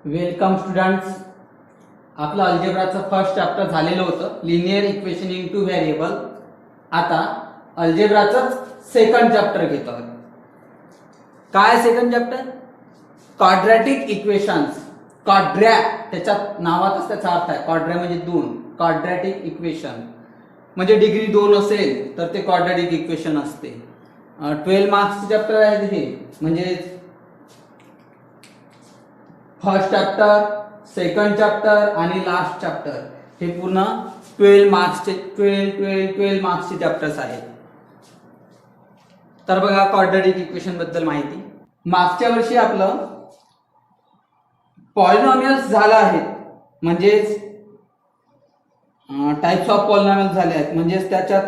Welcome students. आपलं अल्जेब्राचं first chapter झालेलं होतं, लिनियर इक्वेशन इनटू व्हेरिएबल. आता अल्जेब्राचं सेकंड चॅप्टर घेतो आहोत. काय सेकंड चॅप्टर? Quadratic equations. क्वाड्रॅ त्याच्यात नावातच त्याचा अर्थ आहे. क्वाड्रॅ म्हणजे दोन. क्वाड्रॅटिक इक्वेशन म्हणजे डिग्री 2 असेल तर ते क्वाड्रॅटिक इक्वेशन असते. 12 मार्क्सचे चॅप्टर आहे हे, म्हणजे फर्स्ट चॅप्टर, सेकंड चॅप्टर आणि लास्ट चॅप्टर हे पूर्ण 12 मार्क्सचे चॅप्टर्स आहेत. तर बघा क्वाड्रॅटिक इक्वेशन बद्दल माहिती. मागच्या वर्षी आपलं पॉलिनॉमियल्स झालं आहे, म्हणजेच टाइप्स ऑफ पॉलिनॉमियल्स झाले आहेत. म्हणजेच त्याच्यात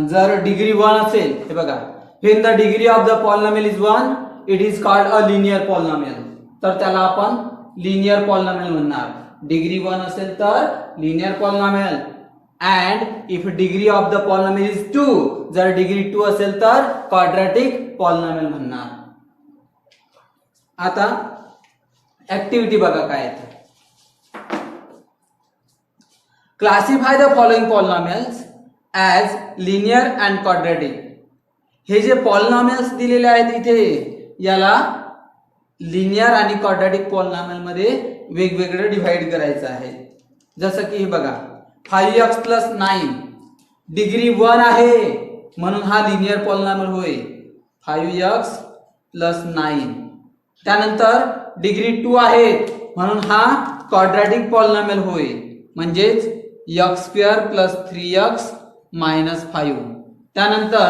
जर डिग्री 1 असेल, हे बघा, when the degree of the polynomial is 1 it is called a linear polynomial. तर त्याला आपण लिनियर पॉलिनॉमियल म्हणणार. डिग्री 1 असेल तर linear polynomial. And if degree of the polynomial is 2, जर डिग्री 2 असेल तर क्वाड्रॅटिक पॉलिनॉमियल म्हणणार. आता ऍक्टिव्हिटी बघा काय आहे. Classify the following polynomials as linear and quadratic. हे जे पॉलिनॉमियल्स दिलेले आहेत इथे, याला लिनियर आणि क्वाड्रॅटिक पॉलिनॉमियल मध्ये वेगवेगळं डिव्हाइड करायचं आहे. जसं की हे बघा, 5x + 9 डिग्री 1 आहे म्हणून हा लिनियर पॉलिनॉमियल होय. 5x + 9. त्यानंतर डिग्री 2 आहे म्हणून हा क्वाड्रॅटिक पॉलिनॉमियल होय, म्हणजेच x² + 3x - 5. त्यानंतर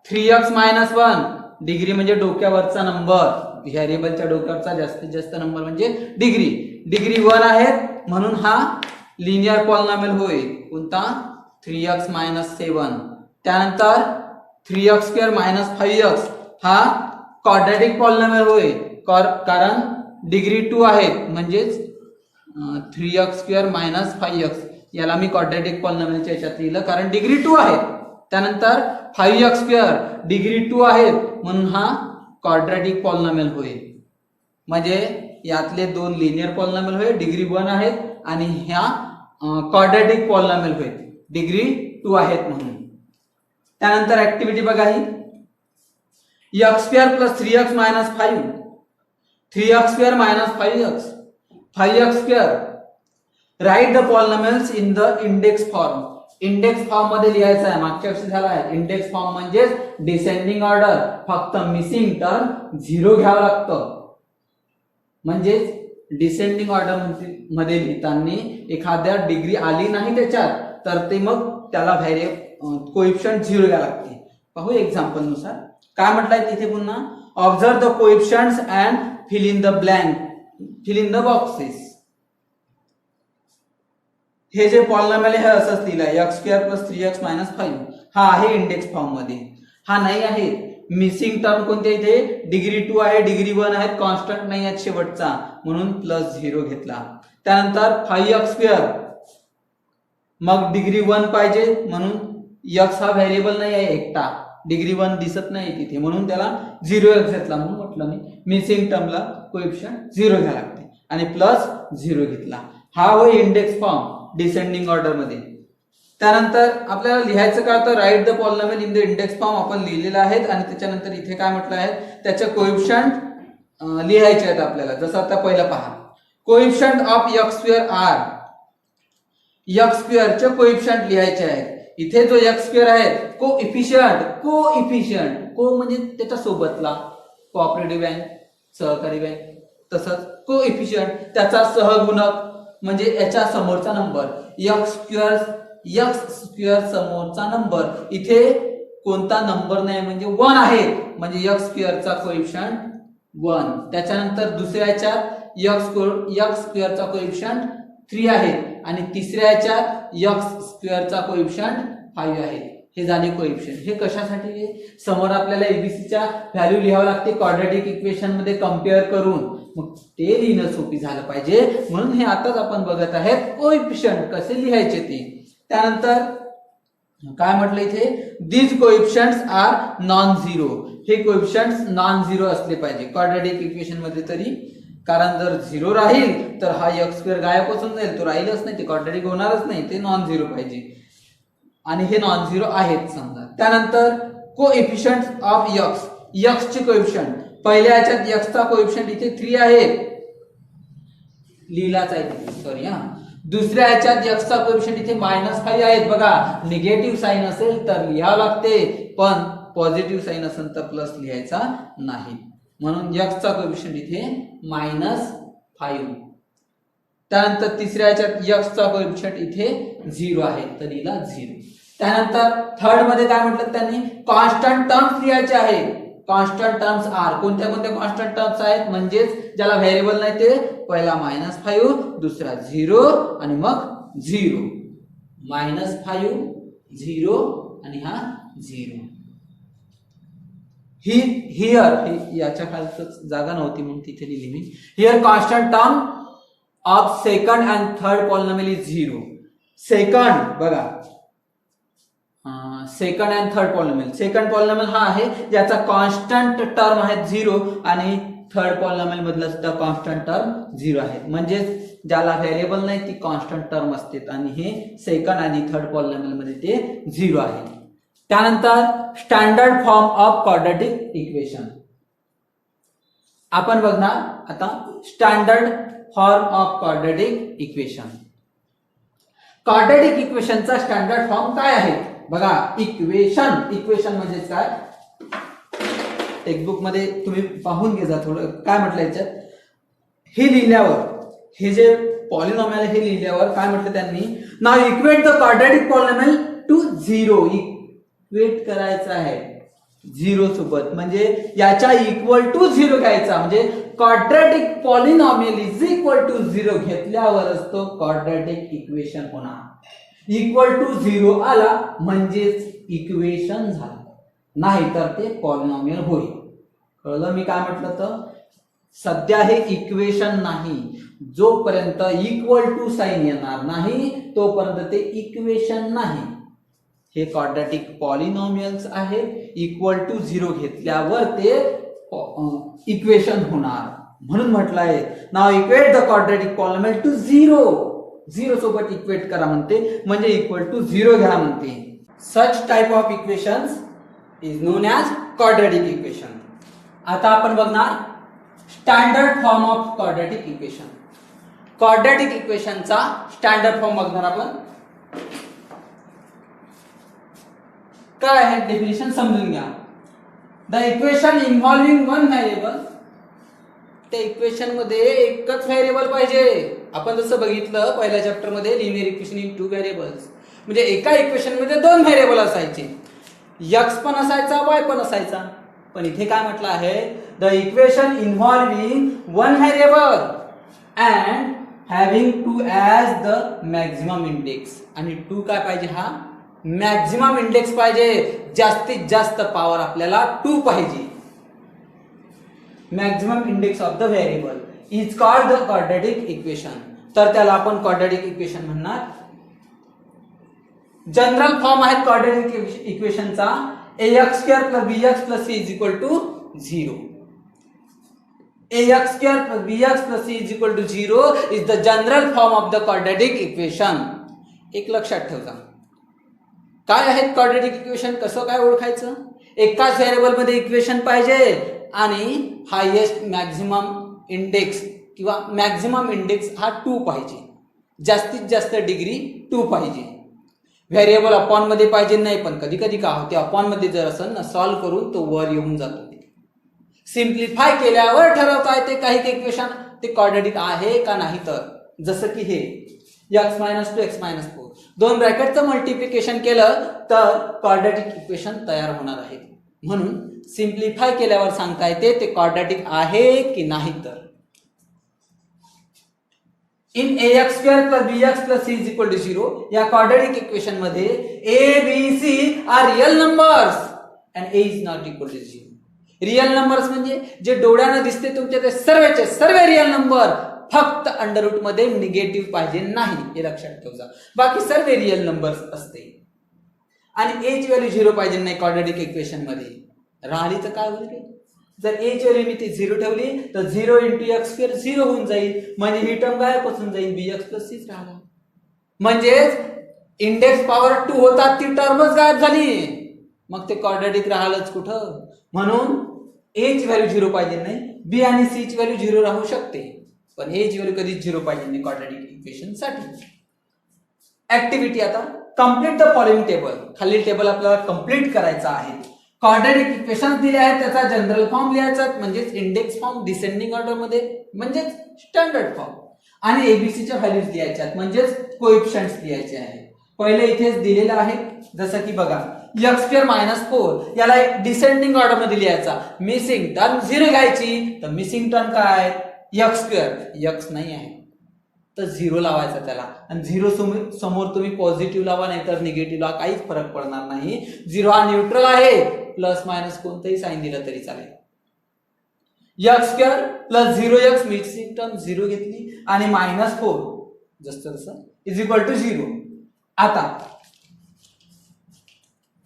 3x - 1 डिग्री म्हणजे डोक्यावरचा नंबर, व्हेरिएबलच्या डोक्यावरचा जास्तीत जास्त नंबर म्हणजे डिग्री. डिग्री 1 आहे म्हणून हा लिनियर पॉलिनॉमियल होय. कोणता? 3x - 7. त्यानंतर 3x² - 5x हा क्वाड्रॅटिक पॉलिनॉमियल होय, कारण डिग्री 2 आहे, म्हणजेच 3x² - 5x याला मी क्वाड्रॅटिक पॉलिनॉमियलच्या याच्यात लिहिलं कारण डिग्री 2 आहे. त्यानंतर 5x² डिग्री 2 आहे म्हणून हा क्वाड्रॅटिक पॉलिनॉमियल होय. म्हणजे यातले दोन लिनियर पॉलिनॉमियल होय, डिग्री 1 आहेत, आणि ह्या क्वाड्रॅटिक पॉलिनॉमियल होय, डिग्री 2 आहेत म्हणून. त्यानंतर ऍक्टिव्हिटी बघा ही. x² + 3x - 5 3x² - 5x 5x². Write the polynomials in the index form. Index form मध्ये लिहायचं आहे. मागच्या वर्षी झाला आहे. इंडेक्स फॉर्म म्हणजे डिसेंडिंग ऑर्डर, फक्त मिसिंग टर्म 0 घ्यावं लागतं. म्हणजेच डिसेंडिंग ऑर्डर मध्ये लिहिताना एखाद्या डिग्री आली नाही त्याच्यात तर ते मग त्याला कोएफिशियंट 0 घ्यावं लागते. पाहू एक्झाम्पल नुसार काय म्हटलंय तिथे पुन्हा. Observe the coefficients and fill in the boxes. हे जे पॉलिनॉमियल आहे असंच लिहिलंय, x² + 3x - 5 हा आहे इंडेक्स फॉर्म मध्ये. हा नाही आहे. मिसिंग टर्म कोणते इथे? डिग्री 2 आहे, डिग्री 1 आहे, कॉन्स्टंट नाही आहे शेवटचा म्हणून +0 घेतला. त्यानंतर 5x², मग डिग्री 1 पाहिजे म्हणून x हा व्हेरिएबल नाही आहे एकटा, डिग्री 1 दिसत नाही तिथे म्हणून त्याला 0x घेतला. म्हणून म्हटलं मी मिसिंग टर्मला कोएफिशियंट 0 घ्यावं लागते आणि +0 घेतला. हा होय इंडेक्स फॉर्म डिसेंडिंग ऑर्डर मध्ये. त्यानंतर आपल्याला लिहायचं काय होतं? Write the polynomial in the index form आपण लिहिलेलं आहे, आणि त्याच्यानंतर इथे काय म्हटलं आहे, त्याचे कोएफिशियंट लिहायचे आहेत आपल्याला. जसं आता पहिलं पहा, coefficient of x² R. x² चे कोएफिशियंट लिहायचे आहेत. इथे जो x² आहे कोएफिशियंट को म्हणजे त्याच्या सोबतला, कोऑपरेटिव्ह बँक, सहकारी बँक, तसंच कोएफिशियंट त्याचा सहगुणक म्हणजे याच्या समोरचा नंबर. x² समोरचा नंबर, इथे कोणता नंबर नाही म्हणजे 1 आहे, म्हणजे x² चा कोएफिशियंट 1. त्याच्यानंतर दुसऱ्या याच्यात x² चा कोएफिशियंट 3 आहे, आणि तिसऱ्या याच्यात x² चा कोएफिशियंट 5 आहे. हे झाले कोएफिशियंट. हे कशासाठी? समोर आपल्याला एबीसीच्या व्हॅल्यू लिहावं लागते क्वाड्रॅटिक इक्वेशन मध्ये कम्पेअर करून, मग ते लिहिणं सोपी झालं पाहिजे म्हणून हे आताच आपण बघत आहेत कोएफिशियंट कसे लिहायचे ते. त्यानंतर काय म्हटलं इथे, दीज कोएफिशियंट्स आर नॉन झिरो. हे कोएफिशियंट्स नॉन झिरो असले पाहिजे. क्वाड्रॅटिक इक्वेशन मध्ये तरी कारण जर 0 राहील तर हा x स्क्वेअर गायबच होऊन जाईल, तो राहीलच नाही, ते क्वाड्रॅटिक होणारच नाही, ते नॉन झिरो पाहिजे आणि हे नॉन झिरो आहेत समजा. त्यानंतर कोएफिशियंट ऑफ x चे कोएफिशियंट, पहिल्या ह्याच्यात x चा कोएफिशियंट इथे 3 आहे, लिहिलाच आहे सॉरी हा. दुसऱ्या ह्याच्यात x चा कोएफिशियंट इथे -5 आहेत बघा, निगेटिव्ह साइन असेल तर लिहावं लागते, पण पॉझिटिव्ह साइन असेल तर प्लस लिहायचा नाही, म्हणून x चा कोएफिशियंट इथे -5. त्यानंतर तिसऱ्या ह्याच्यात x चा कोएफिशियंट इथे 0 आहे तर लिहिला 0. त्यानंतर थर्ड मध्ये काय म्हटलं त्यांनी, कॉन्स्टंट टर्म्स लिहायचे आहे. कॉन्स्टंट टर्म्स आर, कोणत्या कोणत्या कॉन्स्टंट टर्म्स आहेत, म्हणजेच ज्याला व्हेरिएबल नाही ते, पहिला -5, दुसरा 0 आणि मग 0. -5 0 आणि हा 0. ही याच्या खालच जागा नव्हती म्हणून तिथे लिहिली मी. Here constant term of second and third polynomial is 0. Second बघा, second and third polynomial, second polynomial हा आहे ज्याचा कॉन्स्टंट टर्म आहे 0 आणि थर्ड पॉलिनॉमियल मधला सुद्धा कॉन्स्टंट टर्म 0 आहे, म्हणजेच ज्याला व्हेरिएबल नाही ती कॉन्स्टंट टर्म असते आणि हे सेकंड आणि थर्ड पॉलिनॉमियल मध्ये ते 0 आहे. त्यानंतर standard form of quadratic equation आपण बघणार आता. Standard form of quadratic equation, quadratic इक्वेशनचा स्टँडर्ड फॉर्म काय आहे बघा. इक्वेशन म्हणजे काय, टेक्स्टबुक मध्ये तुम्ही पाहून घ्या थोडं काय म्हटलं याच्यात. हे लिहिल्यावर, हे जे पॉलिनॉमियल हे लिहिल्यावर काय म्हटलं त्यांनी, नाव equate the quadratic polynomial to 0. Equate करायचं आहे 0 सोबत, म्हणजे याच्या इक्वल टू 0 घ्यायचा, म्हणजे quadratic polynomial is equal to 0 घेतल्यावरच तो क्वाड्रॅटिक इक्वेशन होणार. इक्वल टू 0 आला म्हणजेच इक्वेशन झालं, नाही तर ते पॉलिनॉमियल होईल. कळलं मी काय म्हटलं, तर सध्या हे इक्वेशन नाही, जोपर्यंत इक्वल टू साइन येणार नाही तोपर्यंत ते इक्वेशन नाही. हे क्वाड्रॅटिक पॉलिनॉमियल्स आहे, इक्वल टू 0 घेतल्यावर ते इक्वेशन होणार, म्हणून म्हटलं आहे नाव equate the quadratic polynomial to 0 सोबत इक्वेट करा म्हणते, म्हणजे इक्वल टू 0 घ्या म्हणते. Such type of equations is known as quadratic equation. आता आपण बघणार standard form of quadratic equation. Quadratic इक्वेशनचा स्टँडर्ड फॉर्म बघणार आपण. काय आहे डेफिनेशन समजून घ्या. The equation involving one variable, त्या इक्वेशन मध्ये एकच व्हेरिएबल पाहिजे. आपण जसं बघितलं पहिल्या चॅप्टर मध्ये लिनियर इक्वेशन इन 2 व्हेरिएबल्स, म्हणजे एका इक्वेशन मध्ये 2 व्हेरिएबल असायचे, x पण असायचा y पण असायचा. पण इथे काय म्हटलं आहे, the equation involving one variable and having 2 as the maximum index. आणि 2 काय पाहिजे, हा मॅक्झिमम इंडेक्स पाहिजे, जास्तीत जास्त पॉवर आपल्याला 2 पाहिजे. Maximum index of the variable is called the quadratic equation. तर त्याला आपण क्वाड्रॅटिक इक्वेशन म्हणणार. जनरल फॉर्म आहे quadratic इक्वेशनचा, ax² + bx + c = 0. ax² + bx + c = 0 is the general form of the quadratic equation. एक लक्षात ठेवा. काय आहे क्वाड्रॅटिक इक्वेशन, कसं काय ओळखायचं. एकाच व्हेरिएबल मध्ये इक्वेशन पाहिजे आणि हायेस्ट मॅक्झिमम इंडेक्स किंवा मॅक्झिमम इंडेक्स हा 2 पाहिजे, जास्तीत जास्त डिग्री 2 पाहिजे. व्हेरिएबल अपॉन मध्ये पाहिजे नाही, पण कधी कधी काय होते अपॉन मध्ये जर असेल ना सॉल्व्ह करून तो वर येऊन जातो. सिम्प्लिफाय केल्यावर ठरवता येते काही इक्वेशन ते क्वाड्रॅटिक आहे का नाही. तर जसं की हे x - 2 x - 4 दोन ब्रॅकेटचं मल्टिप्लिकेशन केलं तर क्वाड्रॅटिक इक्वेशन तयार होणार आहे. म्हणून सिम्प्लिफाय केल्यावर सांगता येते ते क्वाड्रॅटिक आहे की नाही. तर इन ax² + bx + c = 0 या क्वाड्रॅटिक इक्वेशन मध्ये a b c are real numbers and a is not equal to 0. Real numbers म्हणजे जे डोळ्यानं दिसते तुमच्या ते सर्वचे सर्व रियल नंबर, फक्त अंडररूट मध्ये निगेटिव्ह पाहिजे नाही, हे लक्षात ठेवा. बाकी सर्व रियल नंबर्स असते. आणि a ची व्हॅल्यू 0 पाहिजे नाही क्वाड्रॅटिक इक्वेशन मध्ये. राहिली तर काय होईल, जर a ची व्हॅल्यू मी ती 0 ठेवली तर 0 × x² 0 होऊन जाईल, म्हणजे ही टर्म गायब होऊन जाईल, bx + c राहिला. म्हणजेच इंडेक्स पॉवर 2 होता ती टर्मच गायब झाली. मग ते क्वाड्रॅटिक राहिलंच कुठं. म्हणून a ची व्हॅल्यू 0 पाहिजे नाही, b आणि c ची व्हॅल्यू 0 राहू शकते, पण a ची व्हॅल्यू कधीच 0 पाहिजे नाही क्वाड्रॅटिक इक्वेशन साठी. ऍक्टिव्हिटी आता कंप्लीट द फॉलोइंग टेबल. खालील टेबल आपल्याला कंप्लीट करायचा आहे. क्वाड्रॅटिक इक्वेशन्स दिले आहेत, त्याचा जनरल फॉर्म लिहायचा म्हणजेच इंडेक्स फॉर्म डिसेंडिंग ऑर्डर मध्ये म्हणजेच स्टँडर्ड फॉर्म, आणि एबीसी च्या व्हॅल्यूज लिहायच्या म्हणजेच कोएफिशियंट्स लिहायचे आहे. पहिले इथेच दिलेलं आहे, जसं की बघा x² - 4 याला एक डिसेंडिंग ऑर्डर मध्ये लिहायचा. मिसिंग टर्म 0 घ्यायची, तर मिसिंग टर्म काय x², x नाही आहे तर 0 लावायचा त्याला, आणि 0 समोर तुम्ही पॉझिटिव्ह लावा नाही तर निगेटिव्ह लावा, काहीच फरक पडणार नाही. 0 हा न्यूट्रल आहे, प्लस मायनस कोणतंही साईन दिलं तरी चालेल. x² + 0x मिसिंग टर्म 0 घेतली आणि -4 जसं तसं = 0. आता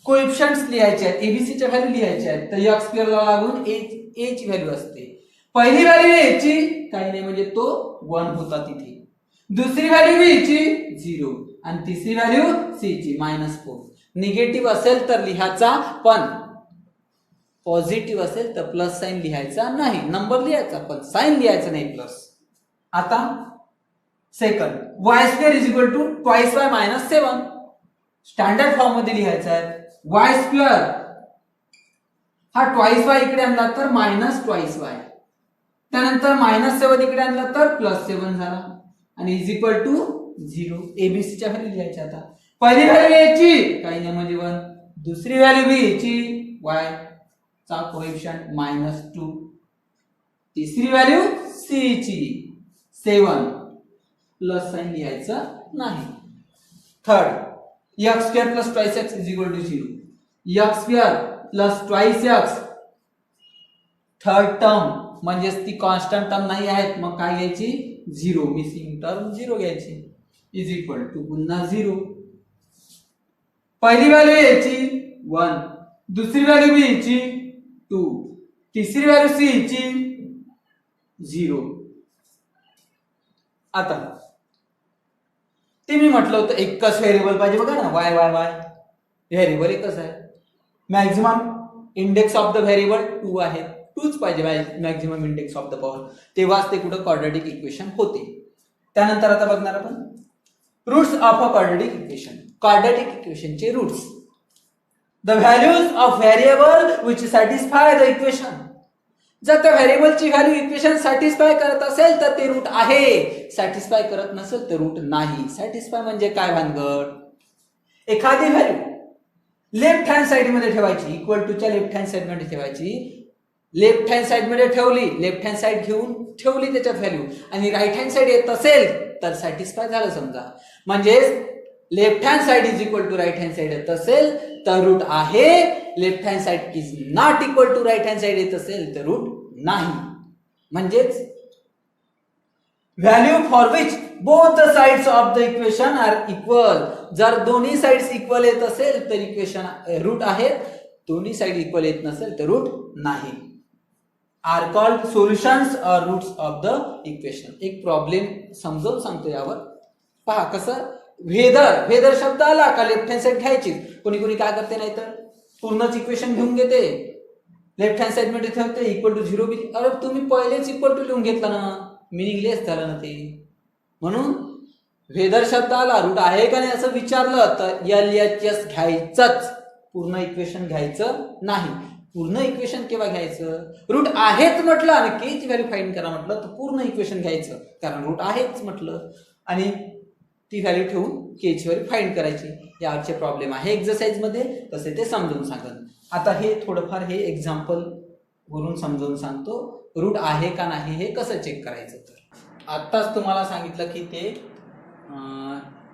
कोएफिशियंट्स लिहायचे आहेत, एबीसी च्या व्हॅल्यू लिहायच्या आहेत, तर x² ला लागून a ची व्हॅल्यू असते. पहिली व्हॅल्यू a ची काही नाही म्हणजे तो 1 होता तिथे, दुसरी व्हॅल्यू b ची 0 आणि तिसरी व्हॅल्यू c ची -4. निगेटिव्ह असेल तर लिहायचा, पण पॉझिटिव्ह असेल तर प्लस साइन लिहायचा नाही, नंबर लिहायचा पण साइन लिहायचा नाही प्लस. आता second y² = 2y - 7 standard form मध्ये लिहायचा आहे. y² हा 2y इकडे आणला तर -2y, त्यानंतर -7 इकडे आणला तर +7 झाला आणि = 0. एबीसी च्या व्हॅल्यू लिहायच्या. आता पहिली व्हॅल्यू a ची काही नाही म्हणजे 1, दुसरी व्हॅल्यू b ची y चा कोएफिशियंट -2, तिसरी व्हॅल्यू c ची 7 प्लस साइन लिहायचं नाही. Third x² + 2x = 0, x² + 2x third term म्हणजेच ती कॉन्स्टंट टर्म नाही आहेत, मग काय घ्यायची 0, मिसिंग टर्म 0 घ्यायची = पुन्हा 0. पहिली व्हॅल्यू a ची 1, दुसरी व्हॅल्यू b ची 2, तिसरी व्हॅल्यू c ची 0. आता ते मी म्हटलं होतं एकच व्हेरिएबल पाहिजे बघा ना, y व्हेरिएबल एकच आहे. Maximum index of the variable 2 आहे, 2च पाहिजे maximum index of the power, तेव्हाच ते कुठं क्वाड्रॅटिक इक्वेशन होते. त्यानंतर आता बघणार आपण roots of a quadratic equation. Quadratic इक्वेशनचे roots. The values of variable which satisfy the equation. जर त्या व्हेरिएबलची व्हॅल्यू इक्वेशन सॅटिस्फाय करत असेल तर ते रूट आहे, सॅटिस्फाय करत नसेल तर रूट नाही. सॅटिस्फाय म्हणजे काय भानगड, एखादी व्हॅल्यू लेफ्ट हँड साइड मध्ये ठेवायची, इक्वल टू च्या लेफ्ट हँड साइड मध्ये ठेवायची, लेफ्ट हँड साइड मध्ये ठेवली, लेफ्ट हँड साइड घेऊन ठेवली त्याच्यात व्हॅल्यू, आणि राईट हँड साइड येत असेल तर सॅटिस्फाय झालं समजा. म्हणजे left hand side = right hand side येत असेल तर रूट आहे, left hand side is not equal to right hand side येत असेल तर रूट नाही. म्हणजेच value for which both the sides of the equation are equal. जर दोन्ही साइड्स इक्वल येत असेल तर इक्वेशन रूट आहेत, दोन्ही साइड इक्वल येत नसेल तर रूट नाही. आर कॉल्ड सोल्युशन्स और रूट्स ऑफ द इक्वेशन. एक प्रॉब्लेम समजावून सांगतो यावर पहा कसं. व्हेदर शब्द आला का लेफ्ट हँड साइड घ्यायची. कोणी कोणी काय करते नाही तर पूर्णच इक्वेशन घेऊन घेते, लेफ्ट हँड साइड मध्ये ठेवते = 0. अरे तुम्ही पहिलेच = लिहून घेतला ना, मिनिंगलेस झालं ना ते. म्हणून व्हेदर शब्द आला, रूट आहे का नाही असं विचारलं तर LHS घ्यायचंच, पूर्ण इक्वेशन घ्यायचं नाही. पूर्ण इक्वेशन केव्हा घ्यायचं, रूट आहेच म्हटलं आणि के ची व्हॅल्यू फाइंड करा म्हटलं तर पूर्ण इक्वेशन घ्यायचं, कारण रूट आहेच म्हटलं आणि ती व्हॅल्यू ठेवून के ची व्हॅल्यू फाइंड करायची. याचे प्रॉब्लेम आहे एक्सरसाइज मध्ये, तसे ते समजून सांगेन. आता हे थोडंफार हे एक्झाम्पल वरून समजून सांगतो, रूट आहे का नाही हे कसं चेक करायचं. तर आत्ताच तुम्हाला सांगितलं की ते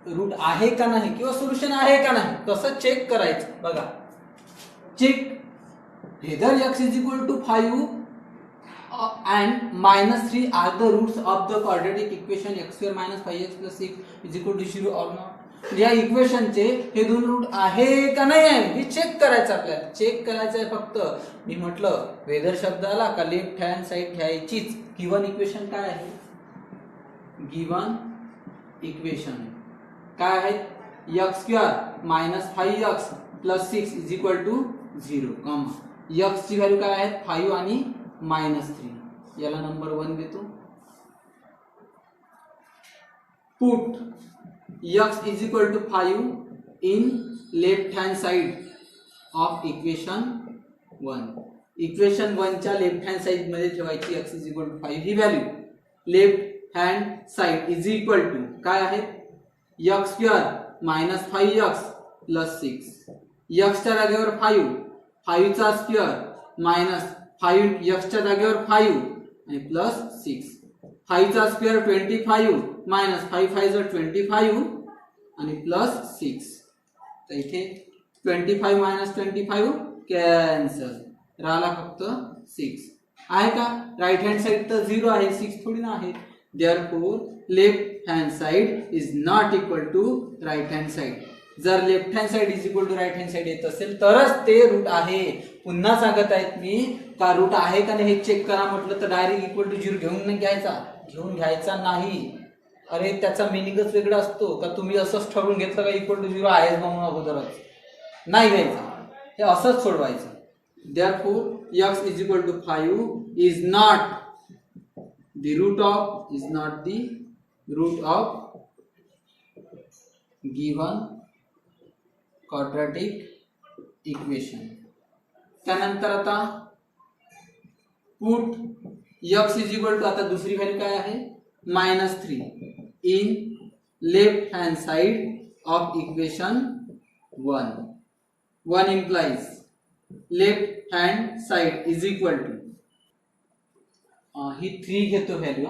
रूट आहे का नाही किंवा सोल्युशन आहे का नाही कसं चेक करायचं. बघा, check whether x = 5 and -3 are the roots of the quadratic equation x² - 5x + 6 = 0 or not. या इक्वेशनचे हे दोन रूट आहे का नाही आहे हे चेक करायचं आपल्याला. चेक करायचं आहे फक्त. मी म्हटलं वेदर शब्द आला का लेफ्ट हँड साइड घ्यायचीच. गिवन इक्वेशन काय आहे? गिवन इक्वेशन काय आहे? x² - 5x + 6 = 0, x ची व्हॅल्यू काय आहे? 5 आणि -3. याला नंबर 1 देतो. Put x = 5 in left hand side of equation 1. Equation 1 च्या लेफ्ट हँड साइड मध्ये ठेवायची x = 5 ही व्हॅल्यू. लेफ्ट हँड साइड काय आहे? x² - 5x + 6. x च्या जागेवर 5, 5 चा स्क्वेअर मायनस 5 x च्या जागेवर 5 आणि प्लस 6. 5 चा स्क्वेअर 25 मायनस 5 5 25 आणि प्लस 6. तर इथे 25 - 25 कॅन्सल, राहिला फक्त 6 आहे का? राईट हँड साइड तर 0 आहे, 6 थोडी ना आहे. Therefore left hand side is not equal to right hand side. जर left hand side is equal to right hand side येत असेल तरच ते रूट आहे. पुन्हा सांगत आहेत मी का रूट आहे का नाही हे चेक करा म्हटलं तर डायरेक्ट इक्वल टू 0 घेऊन घ्यायचा नाही. अरे त्याचा मिनिंगच वेगळा असतो. का तुम्ही असंच ठरवून घेतलं का इक्वल टू 0 आहेच म्हणून अगोदरच नाही घ्यायचं, हे असंच सोडवायचं. Therefore x = 5 is not the root of given quadratic equation. त्यानंतर आता पुट x = आता दुसरी व्हॅल्यू काय आहे? -3 in left hand side of equation 1. 1 implies left hand side is equal to ही 3 घेतो व्हॅल्यू.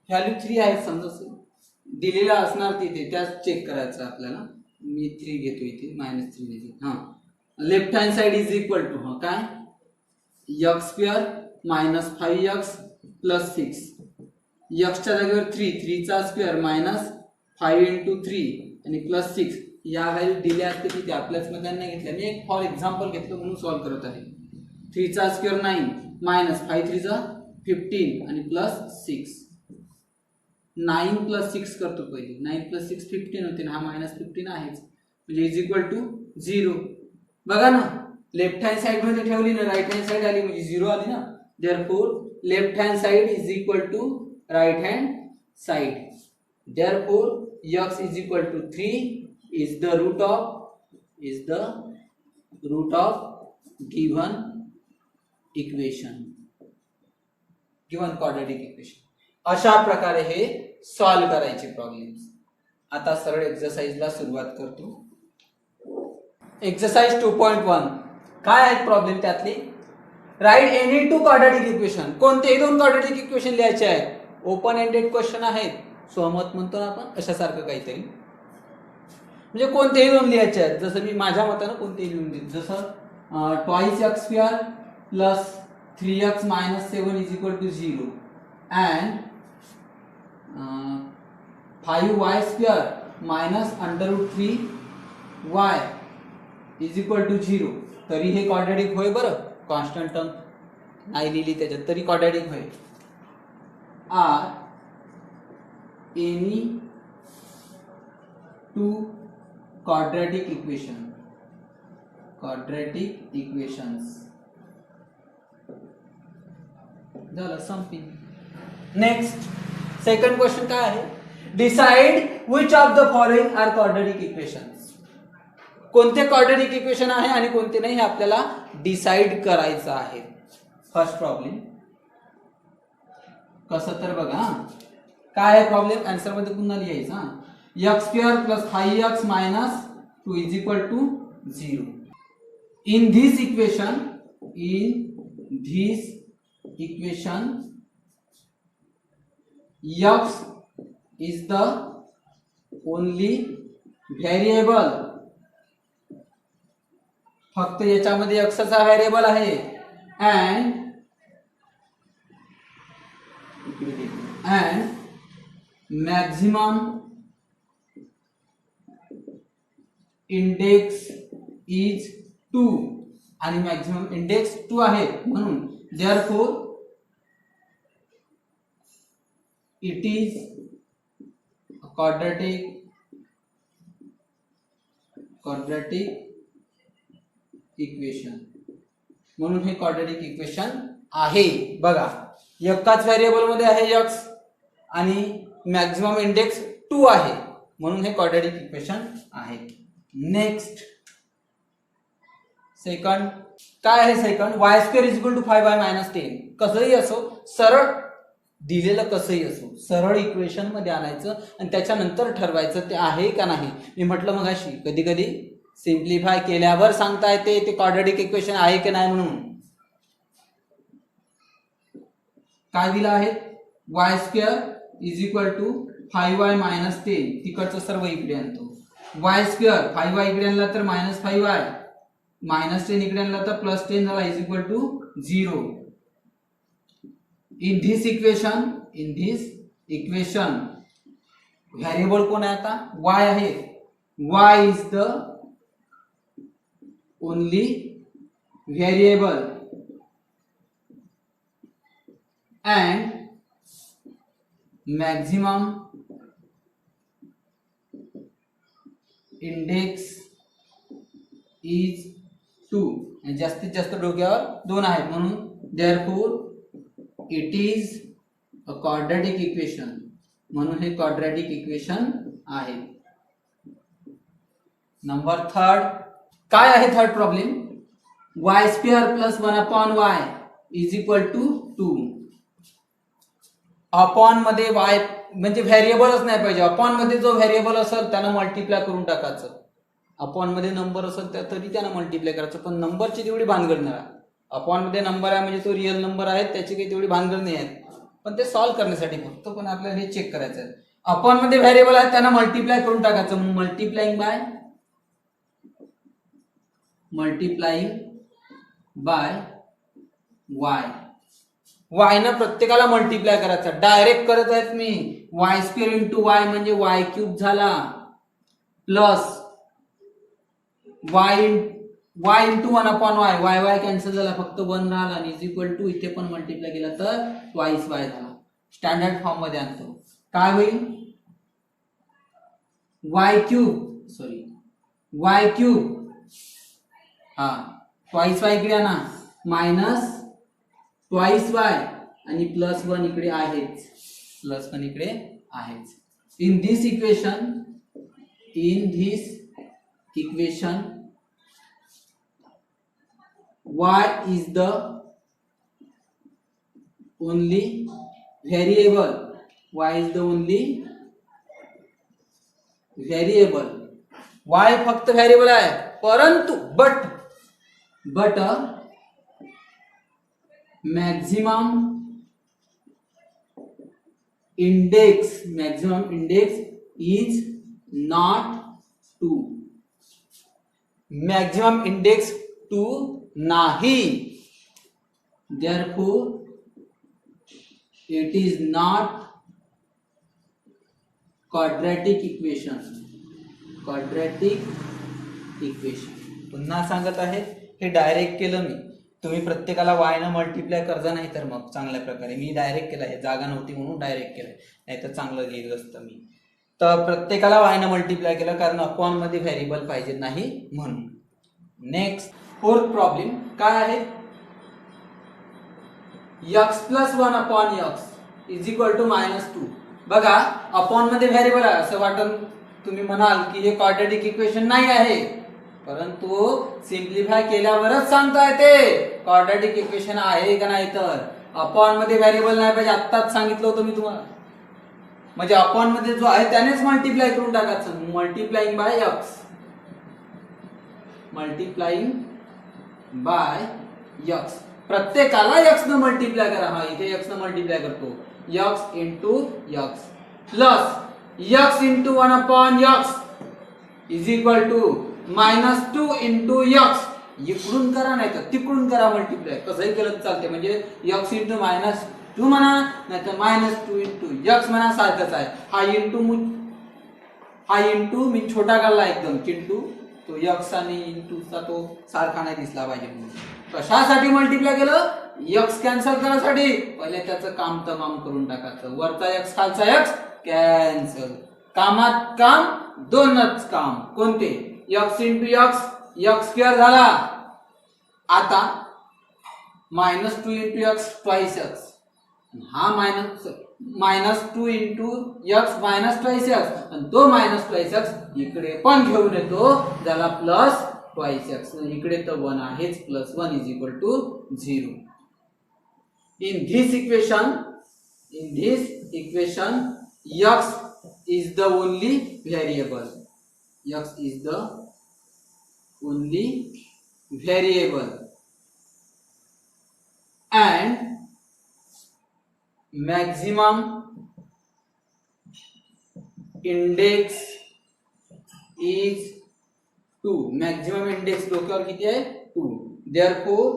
व्हॅल्यू 3 आहे समजा दिलेला असणार तिथे, त्याच चेक करायचं आपल्याला. मी 3 घेतो इथे -3 घेतो. Left hand side is equal to काय? x² - 5x + 6. x च्या जागेवर 3 चा स्क्वेअर मायनस 5 × 3 आणि प्लस 6. या व्हॅल्यू दिल्या असते तिथे आपल्याच मध्ये नाही घेतल्या. मी एक फॉर एक्झाम्पल घेतलं म्हणून सॉल्व्ह करत आहे. 3 चा स्क्वेअर 9 मायनस 5 3 चा 15 आणि प्लस 6. 9 + 6 करतो पहिले. 9 + 6 15 होते ना, हा -15 आहेच म्हणजे इज इक्वल टू 0. बघा ना, लेफ्ट हँड साइड मध्ये ठेवली ना, राईट हँड साइड आली म्हणजे 0 आली ना. Therefore left hand side is equal to right hand side. Therefore x = 3 is the root of given equation, given quadratic equation. अशा प्रकारे हे सॉल्व करायचे प्रॉब्लेम्स. आता सरळ एक्सरसाइजला सुरुवात करतो. एक्सरसाइज 2.1 काय आहेत प्रॉब्लेम त्यातले? Write any 2 quadratic equation. कोणतेही 2 क्वाड्रॅटिक इक्वेशन लिहायचे आहेत. ओपन एंडेड क्वेश्चन आहेत, सहमत म्हणतो ना आपण, अशासारखं काहीतरी. म्हणजे कोणतेही 2 लिहायचे आहेत. जसं मी माझ्या मतानं कोणतेही लिहून देईन. जसं 2x² + 3x - 7 = 0 and 5y² - √3y = 0. तरी हे क्वाड्रॅटिक होय बरं. कॉन्स्टंट टर्म नाही लिहिली त्याच्यात तरी क्वाड्रॅटिक होय. आर एनी 2 quadratic equations झालं संपिंग. नेक्स्ट सेकंड क्वेश्चन काय आहे? Decide which of the following are quadratic equations. कोणते क्वाड्रॅटिक इक्वेशन आहे आणि कोणते नाही हे आपल्याला डिसाइड करायचं आहे. फर्स्ट प्रॉब्लेम कसं तर बघा काय आहे प्रॉब्लेम. आन्सर मध्ये पुन्हा लिहायचं. x² + 5x - 2 = 0. In this equation x is the only variable. फक्त याच्यामध्ये x चा व्हेरिएबल आहे. and maximum इंडेक्स इज 2 आणि मॅक्झिमम इंडेक्स 2 आहे, म्हणून therefore it is quadratic equation, म्हणून हे क्वाड्रॅटिक इक्वेशन आहे. बघा, एकाच व्हेरिएबल मध्ये आहे x आणि मॅक्झिमम इंडेक्स 2 आहे, म्हणून हे क्वाड्रॅटिक इक्वेशन आहे. नेक्स्ट सेकंड काय आहे? Second y² = 5y - 10. कसंही असो, सरळ दिलेलं कसंही असो, सरळ इक्वेशन मध्ये आणायचं आणि त्याच्यानंतर ठरवायचं ते आहे का नाही. मी म्हटलं मगाशी, कधी कधी सिम्प्लिफाय केल्यावर सांगता येते ते क्वाड्रॅटिक इक्वेशन आहे की नाही. म्हणून काय दिलं आहे? y² = 5y - 10. तिकडचं सर्व इकडे आणतो. y², 5y इकडे आणला तर -5y, -10 इकडे आणला तर +10 झाला, = 0. in this equation व्हेरिएबल कोण आहे? आता y आहे. y is the only variable and maximum index is 2. आणि जास्तीत जास्त डोक्यावर 2 आहेत, म्हणून therefore it is a quadratic equation, म्हणून हे क्वाड्रॅटिक इक्वेशन आहे. नंबर थर्ड काय आहे? Third problem y² + 1/y = 2. Upon मध्ये y म्हणजे व्हेरिएबलच नाही पाहिजे. अपॉन मध्ये जो व्हेरिएबल असेल त्यानं मल्टिप्लाय करून टाकायचं. अपॉन मध्ये नंबर असेल तरी त्यानं मल्टिप्लाय करायचं, पण नंबरची तेवढी भानगड नाही. अपॉन मध्ये नंबर आहे म्हणजे तो रिअल नंबर आहे, त्याची काही तेवढी भानगड नाही आहे, पण ते सॉल्व्ह करण्यासाठी फक्त. पण आपल्याला हे चेक करायचं आहे. अपॉन मध्ये व्हेरिएबल आहे त्यांना मल्टिप्लाय करून टाकायचं, म्हणून मल्टिप्लाइंग बाय y ना प्रत्येकाला मल्टिप्लाय करायचं. डायरेक्ट करत आहेत मी. y² × y म्हणजे y³ झाला, plus y × 1/y, y cancel झाला, फक्त 1 राहिला, आणि = इथे पण मल्टिप्लाय केला तर ट्वाइस y झाला. स्टँडर्ड फॉर्म मध्ये आणतो. काय होईल? y³ हा ट्वाइस y इकडे आणा, मायनस ट्वाइस y आणि +1 इकडे आहेच, +1 इकडे आहेच. In this equation y is the only variable. y फक्त व्हेरिएबल आहे, परंतु but maximum index is not 2. Maximum index 2 नाही, therefore it is not quadratic equation. पुन्हा सांगत आहे, हे डायरेक्ट केलं मी. तुम्ही प्रत्येकाला y न मल्टिप्लाय करजा, नाही तर मग चांगल्या प्रकारे मी डायरेक्ट केलं. हे जागा नव्हती म्हणून डायरेक्ट केलं, नाही तर चांगलं लिहिलं असतं मी. तर प्रत्येकाला y न मल्टिप्लाय केलं, कारण अपॉन मध्ये व्हेरिएबल पाहिजे नाही म्हणून. नेक्स्ट फोर्थ प्रॉब्लेम काय आहे? x + 1/x = -2. बघा, अपॉन मध्ये व्हेरिएबल आहे असं वाटून तुम्ही म्हणाल की हे क्वाड्रॅटिक इक्वेशन नाही आहे, परंतु सिम्प्लिफाय केल्यावरच सांगता येते क्वाड्रॅटिक इक्वेशन आहे का नाही. तर अपॉन मध्ये व्हेरिएबल नाही पाहिजे, आत्ताच सांगितलं होतं मी तुम्हाला. म्हणजे अपॉन मध्ये जो आहे त्यानेच मल्टिप्लाय करून टाकायचं. मल्टिप्लाइंग बाय x, प्रत्येकाला x न मल्टिप्लाय करा. हा इथे x न मल्टिप्लाय करतो, x × x plus x × 1/x = -2 × x. इकडून करा नाही तर तिकडून करा मल्टिप्लाय, कसंही केलं चालते. म्हणजे x × -2 म्हणा, नाही तर -2 × x म्हणा, सारखंच आहे. हा इंटू मी छोटा काढला एकदम, चिंटू तो x आणि इंटूचा तो सारखा नाही दिसला पाहिजे म्हणून. कशासाठी मल्टिप्लाय केलं? x कॅन्सल करण्यासाठी. पहिले त्याचं काम तमाम करून टाकायचं. वरचा x खालचा x कॅन्सल. कामात काम, दोनच काम. कोणते? x into x, x square झाला. आता -2 इंटू x ट्वाइस x, हा -2 into x minus twice x, आणि तो मायनस ट्वाइस x इकडे पण घेऊन येतो, त्याला प्लस ट्वाइस x. इकडे तर 1 आहेच, plus 1 is equal to 0. In this equation x is the only variable. X is the only variable and maximum index is 2. Maximum index डोक्यावर किती आहे? 2. Therefore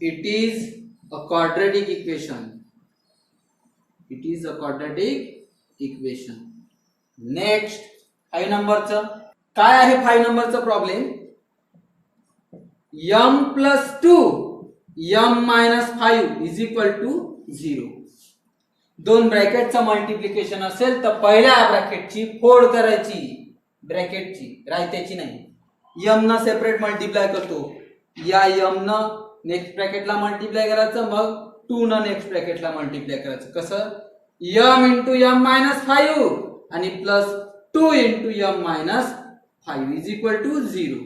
it is a quadratic equation. It is a quadratic equation. Next 5 नंबरचं काय आहे? 5 नंबरचं problem. m plus 2 m minus 5 is equal to 0. दोन ब्रॅकेटचं multiplication असेल तर पहिल्या ब्रॅकेटची फोड करायची, ब्रॅकेटची, रायत्याची नाही. m न सेपरेट मल्टिप्लाय करतो, या m न नेक्स्ट ब्रॅकेटला मल्टिप्लाय करायचं, मग 2 न नेक्स्ट ब्रॅकेटला मल्टिप्लाय करायचं. कसं? m इंटू m मायनस 5 आणि plus 2 into m minus 5 is equal to 0.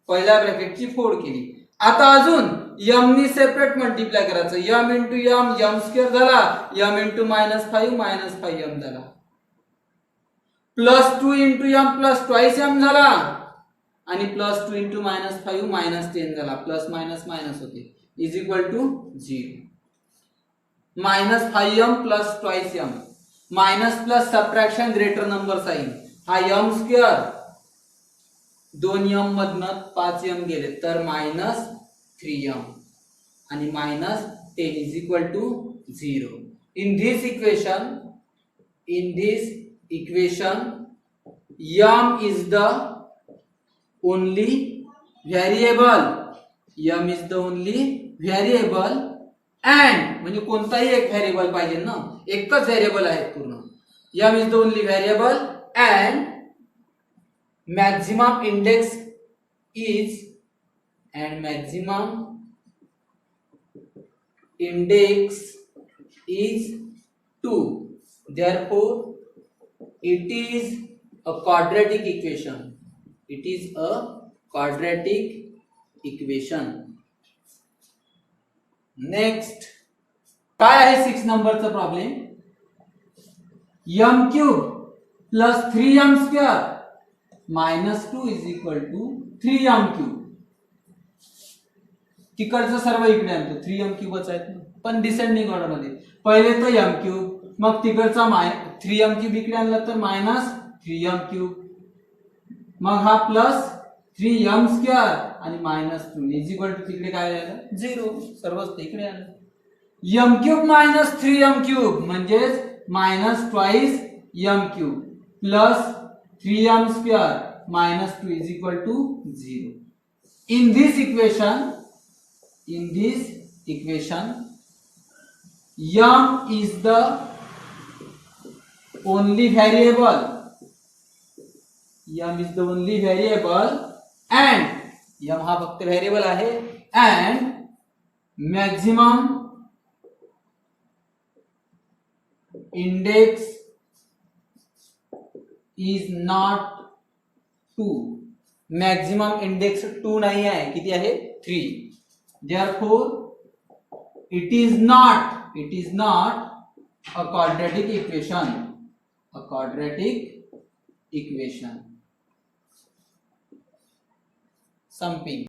पहिल्या ब्रॅकेटची फोड केली. आता अजून m नी सेपरेट मल्टिप्लाय करायचं. m इंटू m स्क्वेअर झाला, m into minus 5 minus 5m झाला, plus 2 into m plus twice m झाला, आणि प्लस 2 इंटू मायनस 5 मायनस 10 झाला. प्लस मायनस मायनस होते, is equal to 0. Minus 5m plus twice m, minus plus subtraction greater number sign, हा m square, 2m मधनं 5m गेले तर minus 3m आणि minus 10 is equal to 0. In this equation m is the only variable. m is the only variable and म्हणजे कोणताही एक variable पाहिजे ना, एकच व्हेरिएबल आहे पूर्ण. m is the only variable and maximum index is 2. Therefore it is a quadratic equation. It is a quadratic equation. Next काय आहे 6 नंबरचा problem. m cube plus 3m square minus 2 is equal to 3m cube. तिकडचं सर्व इकडे आणतो, 3m क्यूबच आहेत ना, पण डिसेंडिंग ऑर्डर मध्ये. पहिले तर m क्यूब, मग तिकडचा 3m क्यूब इकडे आणला तर मायनस 3m क्यूब, मग हा प्लस 3m स्क्वेअर आणि मायनस 2 इज इक्वल टू तिकडे काय आलं? 0. सर्वच इकडे आलं. m cube minus 3m cube म्हणजेच minus twice m cube plus 3m square minus 2 is equal to 0. In this equation m is the only variable. m is the only variable and m हा फक्त variable आहे and maximum index is not 2. maximum index 2 नाही आहे, किती आहे? 3. therefore it is not a quadratic equation. Summing.